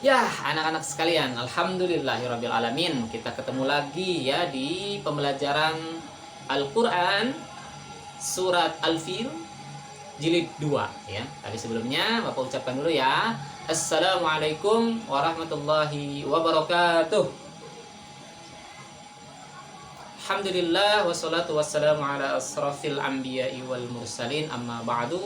Ya, anak-anak sekalian, alhamdulillahirabbil alamin. Kita ketemu lagi ya di pembelajaran Al-Qur'an surat Al-Fil jilid 2 ya. Tapi sebelumnya Bapak ucapkan dulu ya. Assalamualaikum warahmatullahi wabarakatuh. Alhamdulillah wassalatu wassalamu ala asrafil anbiya'i wal mursalin amma ba'du.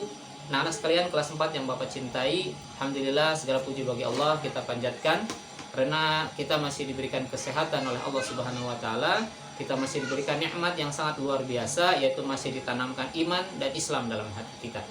Nah, anak sekalian kelas 4 yang Bapak cintai, alhamdulillah segala puji bagi Allah kita panjatkan karena kita masih diberikan kesehatan oleh Allah Subhanahu wa taala. Kita masih diberikan nikmat yang sangat luar biasa, yaitu masih ditanamkan iman dan Islam dalam hati kita.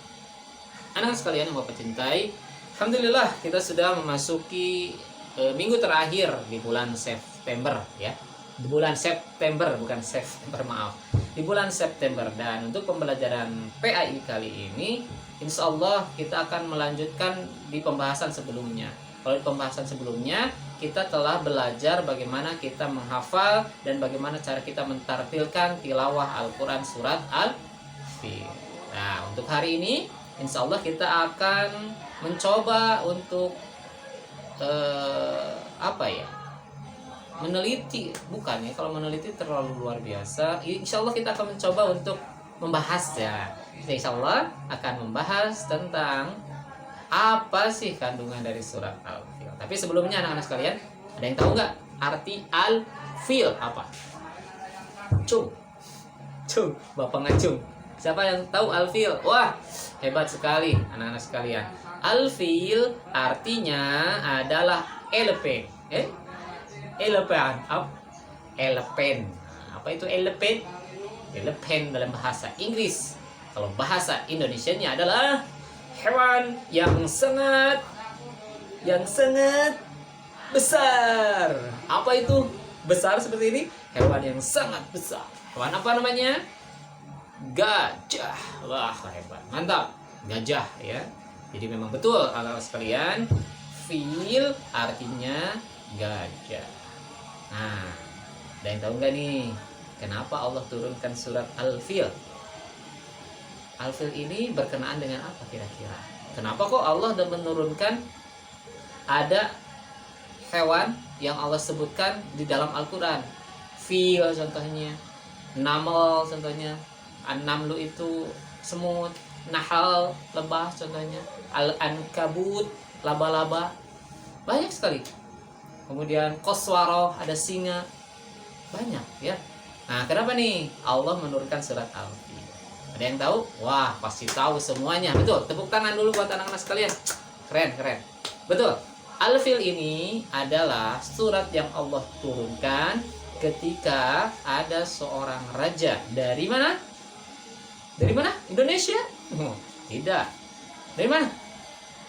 Anak sekalian yang Bapak cintai, alhamdulillah kita sudah memasuki minggu terakhir di bulan September ya. Di bulan September, bukan September, maaf. Di bulan September, dan untuk pembelajaran PAI kali ini insya Allah kita akan melanjutkan di pembahasan sebelumnya. Kalau di pembahasan sebelumnya kita telah belajar bagaimana kita menghafal dan bagaimana cara kita mentartilkan tilawah Al-Quran surat Al-Fil. Nah, untuk hari ini insya Allah kita akan mencoba untuk meneliti, bukan ya, kalau meneliti terlalu luar biasa. Insya Allah kita akan mencoba untuk membahas ya. Kita insya Allah akan membahas tentang apa sih kandungan dari surat Al-Fil. Tapi sebelumnya anak-anak sekalian, ada yang tahu nggak arti Al-Fil apa? Cung, Bapak ngacung. Siapa yang tahu Al-Fil? Wah, hebat sekali anak-anak sekalian. Al-Fil artinya adalah elephant. Elephant. Apa itu elephant? Elephant dalam bahasa Inggris. Kalau bahasa Indonesianya adalah hewan yang sangat besar. Apa itu besar seperti ini? Hewan yang sangat besar. Hewan apa namanya? Gajah. Wah, hebat. Mantap. Gajah ya. Jadi memang betul kalau sekalian, fil artinya gajah. Nah, ada yang tahu nggak nih kenapa Allah turunkan surat Al-Fil? Al-Fil ini berkenaan dengan apa kira-kira? Kenapa kok Allah sudah menurunkan ada hewan yang Allah sebutkan di dalam Al-Quran? Fil contohnya, naml contohnya, an-namlu itu semut, nahal lebah contohnya, al-ankabut laba-laba, banyak sekali. Kemudian koswaro ada singa, banyak ya. Nah, kenapa nih Allah menurunkan surat Al-Fil? Ada yang tahu? Wah, pasti tahu semuanya. Betul. Tepuk tangan dulu buat anak-anak sekalian. Keren. Betul. Al-Fil ini adalah surat yang Allah turunkan ketika ada seorang raja dari mana? Dari mana? Indonesia? Tidak. Dari mana?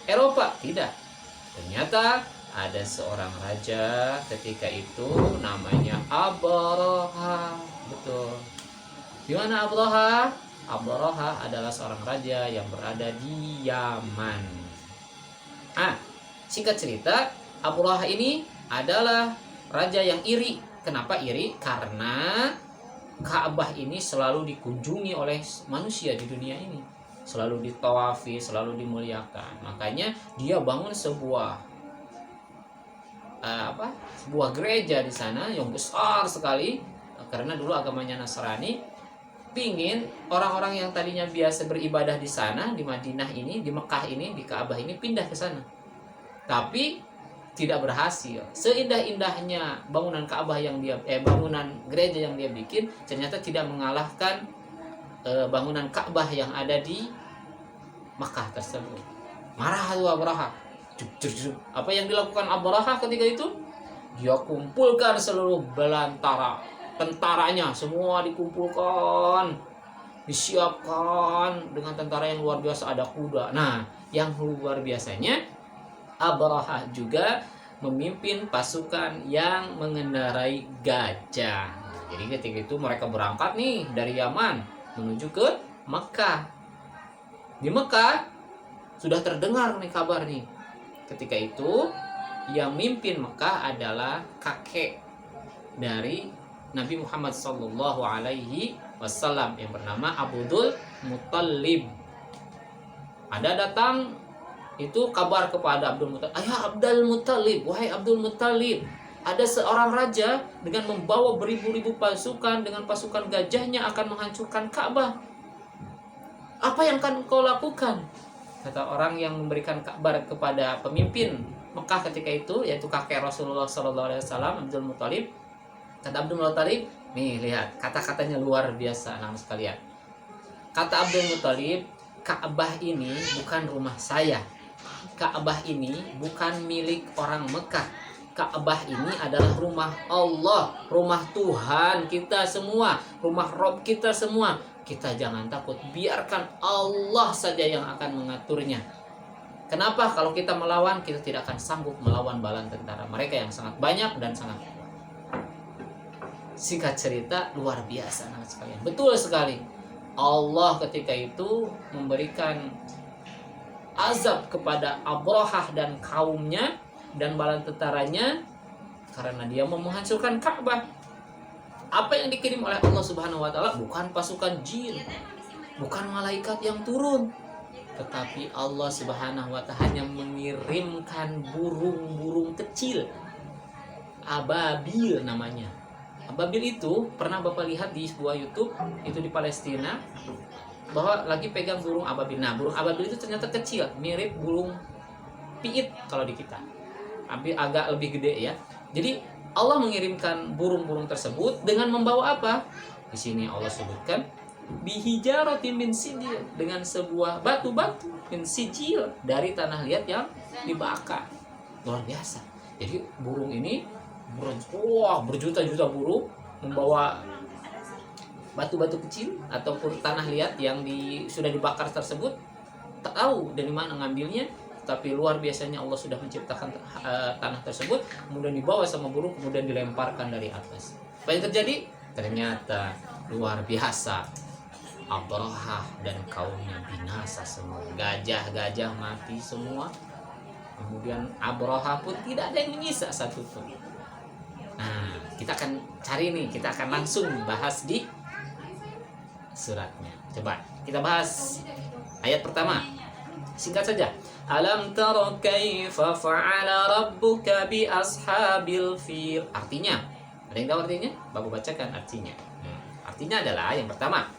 Eropa? Tidak. Ternyata ada seorang raja ketika itu namanya Abraha. Betul. Di mana Abraha? Abraha adalah seorang raja yang berada di Yaman. Singkat cerita, Abraha ini adalah raja yang iri. Kenapa iri? Karena Ka'bah ini selalu dikunjungi oleh manusia di dunia ini. Selalu ditawafi, selalu dimuliakan. Makanya dia bangun sebuah gereja di sana yang besar sekali, karena dulu agamanya Nasrani. Pingin orang-orang yang tadinya biasa beribadah di sana, di Madinah ini, di Mekah ini, di Ka'bah ini pindah ke sana, tapi tidak berhasil. Seindah-indahnya bangunan Ka'bah yang bangunan gereja yang dia bikin, ternyata tidak mengalahkan bangunan Ka'bah yang ada di Mekah tersebut. Marah tuh Abraha. Apa yang dilakukan Abraha ketika itu? Dia kumpulkan seluruh belantara, tentaranya semua dikumpulkan, disiapkan dengan tentara yang luar biasa, ada kuda. Nah, yang luar biasanya Abraha juga memimpin pasukan yang mengendarai gajah. Jadi ketika itu mereka berangkat nih dari Yaman menuju ke Mekah. Di Mekah sudah terdengar nih kabar nih. Ketika itu yang mimpin Mekah adalah kakek dari Nabi Muhammad SAW yang bernama Abdul Muttalib. Ada datang itu kabar kepada Abdul Muthalib, ayah Abdul Muthalib, wahai Abdul Muthalib, ada seorang raja dengan membawa beribu-ribu pasukan, dengan pasukan gajahnya akan menghancurkan Ka'bah. Apa yang akan kau lakukan? Kata orang yang memberikan kabar kepada pemimpin Mekah ketika itu, yaitu kakek Rasulullah SAW, Abdul Muthalib. Kata Abdul Muthalib, nih lihat kata-katanya luar biasa anak sekalian. Kata Abdul Muthalib, Ka'bah ini bukan rumah saya. Ka'bah ini bukan milik orang Mekah. Ka'bah ini adalah rumah Allah, rumah Tuhan kita semua, rumah Rob kita semua. Kita jangan takut, biarkan Allah saja yang akan mengaturnya. Kenapa? Kalau kita melawan, kita tidak akan sanggup melawan bala tentara mereka yang sangat banyak dan sangat kuat. Singkat cerita, luar biasa anak sekalian. Betul sekali. Allah ketika itu memberikan azab kepada Abrahah dan kaumnya dan bala tentaranya karena dia mau menghancurkan Ka'bah. Apa yang dikirim oleh Allah Subhanahu wa taala bukan pasukan jin, bukan malaikat yang turun, tetapi Allah Subhanahu wa taala hanya mengirimkan burung-burung kecil. Ababil namanya. Ababil itu pernah Bapak lihat di sebuah YouTube itu di Palestina, bahwa lagi pegang burung ababil. Nah, burung ababil itu ternyata kecil, mirip burung piit kalau di kita. Tapi agak lebih gede ya. Jadi Allah mengirimkan burung-burung tersebut dengan membawa apa? Di sini Allah sebutkan bihijaratin min sijil, dengan sebuah batu-batu min sijil dari tanah liat yang dibakar. Luar biasa. Jadi burung ini berjuta-juta burung membawa batu-batu kecil ataupun tanah liat yang sudah dibakar tersebut, tak tahu dari mana ngambilnya. Tapi luar biasanya Allah sudah menciptakan tanah tersebut, kemudian dibawa sama burung, kemudian dilemparkan dari atas. Apa yang terjadi? Ternyata luar biasa. Abrahah dan kaumnya binasa semua. Gajah-gajah mati semua. Kemudian Abrahah pun tidak ada yang menyisa satu pun. Nah, kita akan cari nih, kita akan langsung bahas di suratnya. Coba kita bahas ayat pertama. Singkat saja. Alam tara kaifa fa'ala rabbuka bi ashabil fil. Artinya, ada yang tahu artinya? Bapak bacakan artinya. Artinya adalah yang pertama,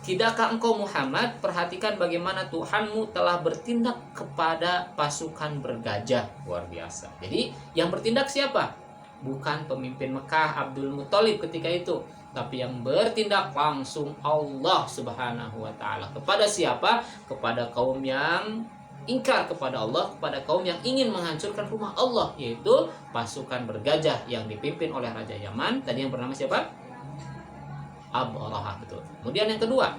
tidakkah engkau Muhammad perhatikan bagaimana Tuhanmu telah bertindak kepada pasukan bergajah? Luar biasa. Jadi yang bertindak siapa? Bukan pemimpin Mekah Abdul Muthalib ketika itu, tapi yang bertindak langsung Allah Subhanahu wa taala. Kepada siapa? Kepada kaum yang ingkar kepada Allah, kepada kaum yang ingin menghancurkan rumah Allah, yaitu pasukan bergajah yang dipimpin oleh Raja Yaman tadi yang bernama siapa? Abrahah, betul. Kemudian yang kedua,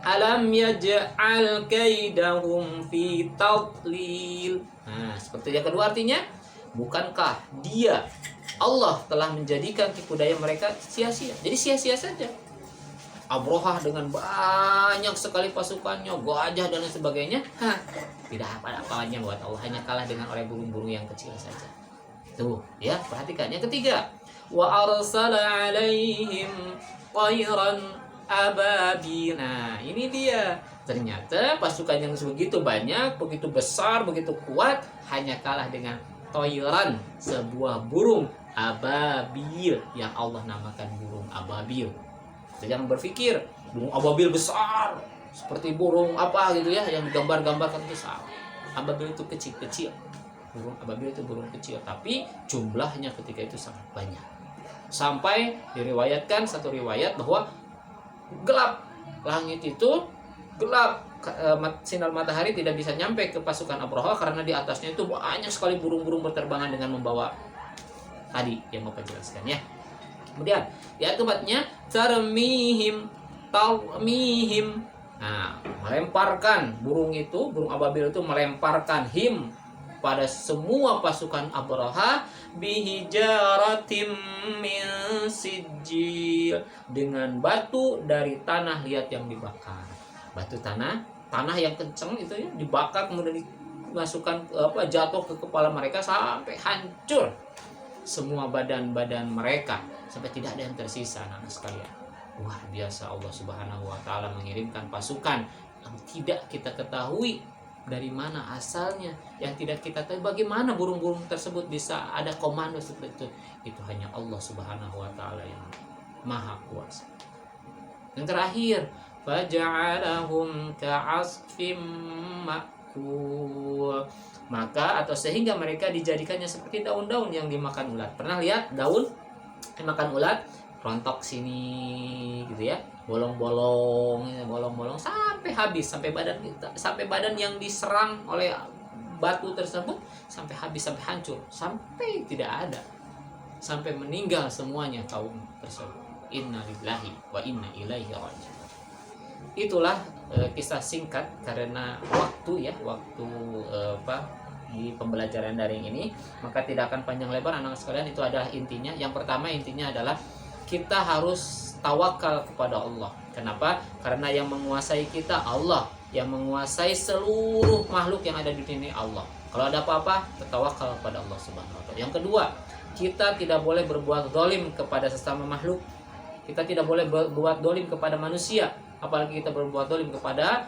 alam yaj'al kaidahum fi tadlil. Nah, seperti yang kedua artinya, bukankah dia Allah telah menjadikan tipu daya mereka sia-sia? Jadi sia-sia saja. Abrahah dengan banyak sekali pasukannya, gajah dan lain sebagainya, tidak apa-apanya buat Allah, hanya kalah dengan oleh burung-burung yang kecil saja. Tuh, ya, perhatikan. Yang ketiga, wa arsala alaihim tayran ababil. Nah, ini dia. Ternyata pasukan yang begitu banyak, begitu besar, begitu kuat, hanya kalah dengan tayran, sebuah burung ababil yang Allah namakan burung ababil. Jangan berpikir burung ababil besar seperti burung apa gitu ya yang digambar-gambarkan, itu salah. Ababil itu kecil-kecil. Burung ababil itu burung kecil, tapi jumlahnya ketika itu sangat banyak. Sampai diriwayatkan satu riwayat bahwa gelap, langit itu gelap, sinar matahari tidak bisa nyampe ke pasukan Abrahah karena di atasnya itu banyak sekali burung-burung berterbangan dengan membawa tadi yang Bapak jelaskan ya. Kemudian di ayat keempatnya tarmihim. Nah, melemparkan burung itu, burung ababil itu melemparkan him pada semua pasukan Abrahah bihijaratim min sijil, dengan batu dari tanah liat yang dibakar. Batu tanah yang kencang itu ya dibakar, kemudian dimasukkan jatuh ke kepala mereka sampai hancur semua badan-badan mereka, sampai tidak ada yang tersisa anak sekalian. Luar biasa Allah Subhanahu wa taala mengirimkan pasukan yang tidak kita ketahui dari mana asalnya, yang tidak kita tahu bagaimana burung-burung tersebut bisa ada komando seperti itu hanya Allah Subhanahu wa taala yang maha kuasa. Yang terakhir, faja'alahum ka'asfim ma'kul, maka atau sehingga mereka dijadikannya seperti daun-daun yang dimakan ulat. Pernah lihat daun dimakan ulat? Rontok sini gitu ya, bolong-bolong sampai habis, sampai badan yang diserang oleh batu tersebut sampai habis, sampai hancur, sampai tidak ada, sampai meninggal semuanya kaum tersebut. Inna lillahi wa inna ilaihi raji'un. Itulah kisah singkat karena waktu di pembelajaran daring ini, maka tidak akan panjang lebar anak sekalian. Itu adalah intinya. Yang pertama intinya adalah kita harus tawakal kepada Allah. Kenapa? Karena yang menguasai kita Allah, yang menguasai seluruh makhluk yang ada di dunia Allah. Kalau ada apa-apa, tawakal kepada Allah Subhanahu wa taala. Yang kedua, kita tidak boleh berbuat zalim kepada sesama makhluk. Kita tidak boleh berbuat zalim kepada manusia, apalagi kita berbuat zalim kepada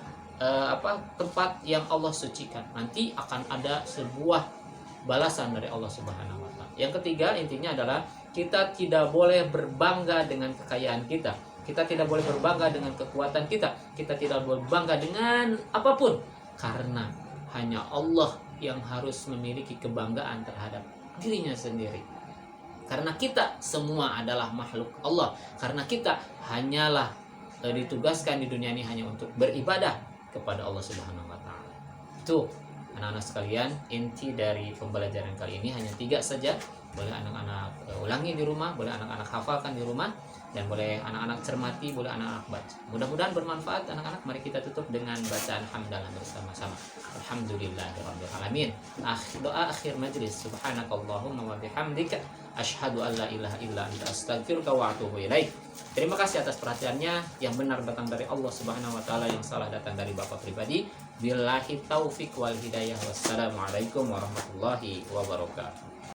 tempat yang Allah sucikan. Nanti akan ada sebuah balasan dari Allah Subhanahu wa taala. Yang ketiga intinya adalah kita tidak boleh berbangga dengan kekayaan kita. Kita tidak boleh berbangga dengan kekuatan kita. Kita tidak boleh berbangga dengan apapun, karena hanya Allah yang harus memiliki kebanggaan terhadap dirinya sendiri. Karena kita semua adalah makhluk Allah. Karena kita hanyalah ditugaskan di dunia ini hanya untuk beribadah kepada Allah Subhanahu wa taala. Itu anak-anak sekalian, inti dari pembelajaran kali ini hanya 3 saja. Boleh anak-anak ulangi di rumah, boleh anak-anak hafalkan di rumah, dan boleh anak-anak cermati, boleh anak-anak baca. Mudah-mudahan bermanfaat anak-anak. Mari kita tutup dengan bacaan hamdalah bersama-sama. Alhamdulillahirabbil alamin. Doa akhir majlis. Subhanakallahumma wa bihamdika asyhadu an la ilaha illa anta astaghfiruka wa atubu ilaik. Terima kasih atas perhatiannya. Yang benar datang dari Allah Subhanahu wa taala, yang salah datang dari Bapak pribadi. Billahi taufik wal hidayah. Wassalamualaikum warahmatullahi wabarakatuh.